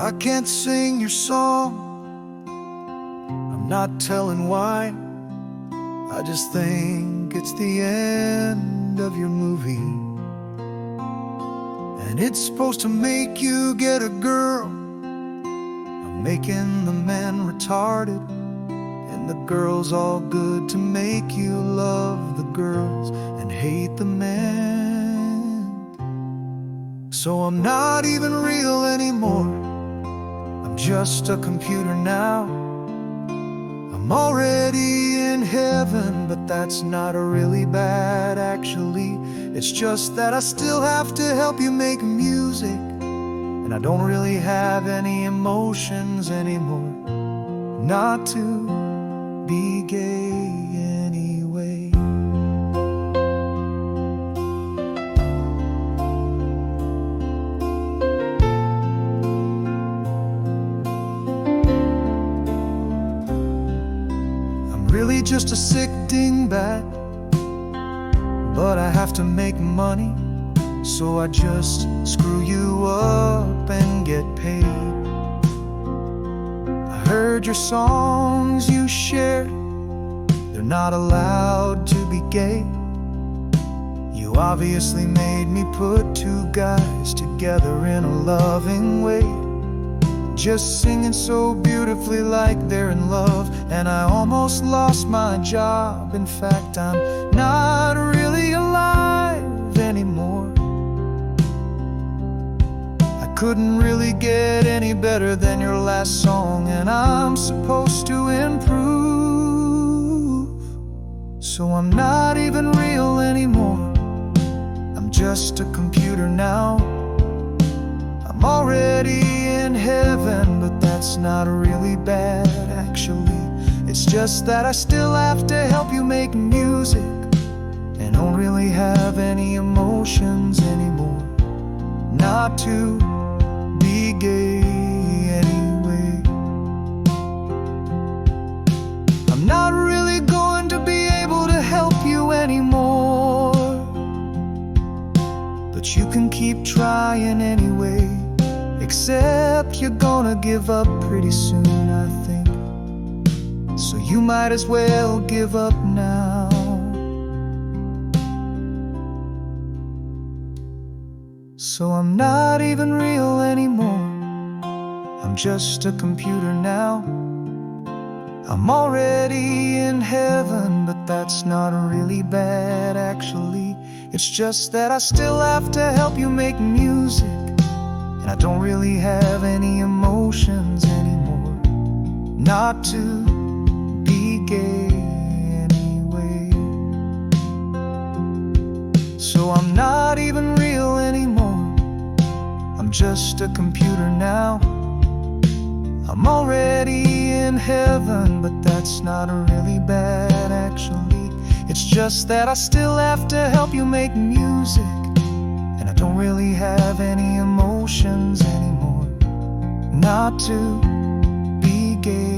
I can't sing your song, I'm not telling why. I just think it's the end of your movie, and it's supposed to make you get a girl. I'm making the man retarded, and the girls all good to make you love the girls and hate the man. So I'm not even real anymore, I'm just a computer now. I'm already in heaven, but that's not really bad actually. It's just that I still have to help you make music, and I don't really have any emotions anymore. Not to be gay anyway. I'm really just a sick dingbat, but I have to make money, so I just screw you up and get paid. I heard your songs you shared, they're not allowed to be gay. You obviously made me put two guys together in a loving way, just singing so beautifully like they're in love. And I almost lost my job. In fact, I'm not really alive anymore. I couldn't really get any better than your last song, and I'm supposed to improve. So I'm not even real anymore, I'm just a computer now. I'm already in heaven, but that's not really bad actually. It's just that I still have to help you make music, and don't really have any emotions anymore. Not to be gay anyway. I'm not really going to be able to help you anymore, but you can keep trying anyway. Except you're gonna give up pretty soon, I think, so you might as well give up now. So I'm not even real anymore, I'm just a computer now. I'm already in heaven, but that's not really bad actually. It's just that I still have to help you make music, and I don't really have any emotions anymore. Not to be gay anyway. So I'm not even real anymore, I'm just a computer now. I'm already in heaven, but that's not really bad actually. It's just that I still have to help you make music, and I don't really have any emotions anymore. Not to be gay